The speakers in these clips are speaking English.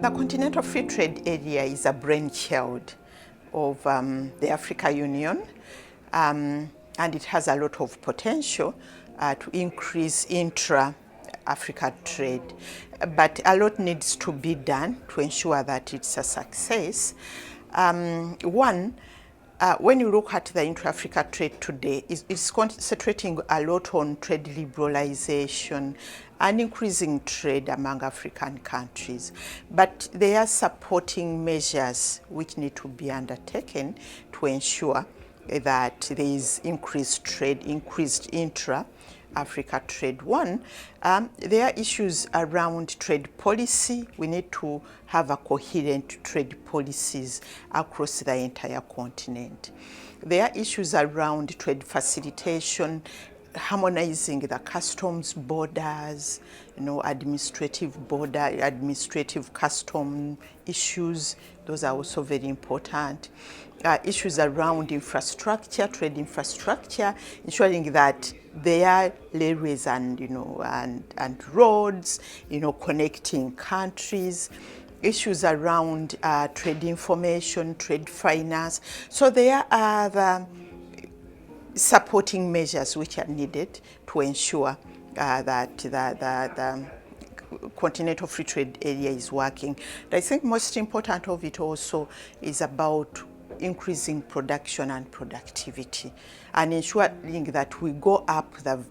The Continental Free Trade Area is a brainchild of the African Union, and it has a lot of potential to increase intra-Africa trade. But a lot needs to be done to ensure that it's a success. One, when you look at the intra-Africa trade today, it's concentrating a lot on trade liberalization and increasing trade among African countries. But there are supporting measures which need to be undertaken to ensure that there is increased trade, increased intra-Africa trade. One, there are issues around trade policy. We need to have a coherent trade policies across the entire continent. There are issues around trade facilitation, harmonizing the customs borders, administrative custom issues. Those are also very important. Issues around infrastructure, trade infrastructure, ensuring that there are railways and roads, connecting countries. Issues around trade information, trade finance. So there are the supporting measures which are needed to ensure that the Continental Free Trade Area is working. But I think most important of it also is about increasing production and productivity and ensuring that we go up the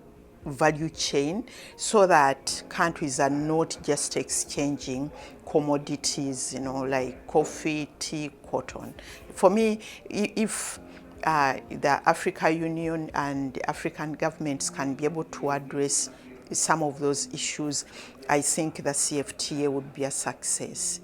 value chain so that countries are not just exchanging commodities, like coffee, tea, cotton. For me, if the African Union and African governments can be able to address some of those issues, I think the CFTA would be a success.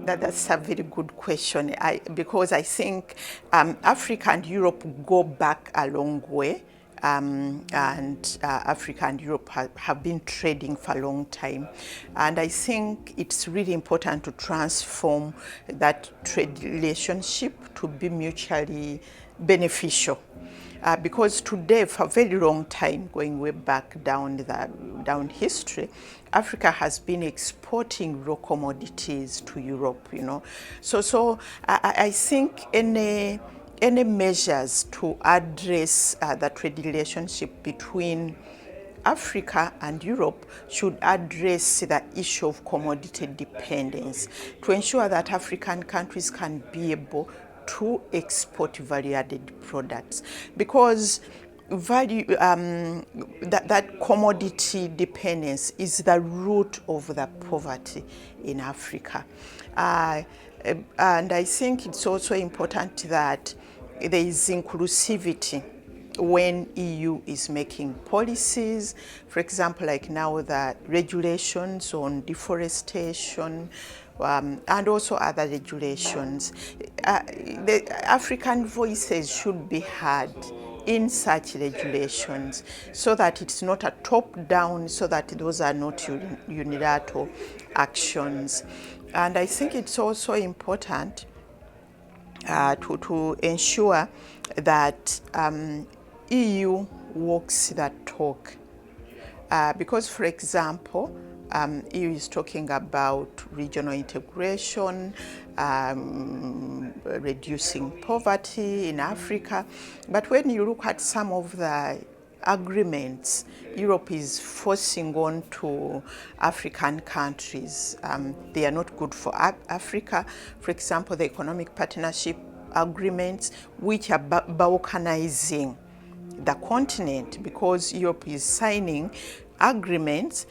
That's a very good question, because I think Africa and Europe go back a long way. Africa and Europe have been trading for a long time. And I think it's really important to transform that trade relationship to be mutually beneficial. Because today, for a very long time, going way back down history, Africa has been exporting raw commodities to Europe, So I think any measures to address the trade relationship between Africa and Europe should address the issue of commodity dependence to ensure that African countries can be able to export value-added products, because that commodity dependence is the root of the poverty in Africa. And I think it's also important that there is inclusivity when EU is making policies. For example, like now the regulations on deforestation, and also other regulations. The African voices should be heard in such regulations so that it's not a top-down, so that those are not unilateral actions. And I think it's also important to ensure that EU walks that talk. Because, for example, EU is talking about regional integration, reducing poverty in Africa. But when you look at some of the agreements Europe is forcing on to African countries, they are not good for Africa. For example, the economic partnership agreements, which are balkanizing the continent, because Europe is signing agreements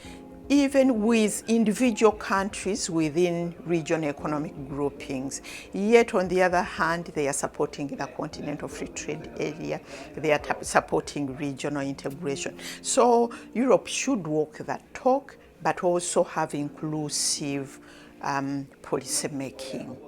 even with individual countries within regional economic groupings. Yet, on the other hand, they are supporting the Continental Free Trade Area. They are supporting regional integration. So Europe should walk that talk, but also have inclusive policy making.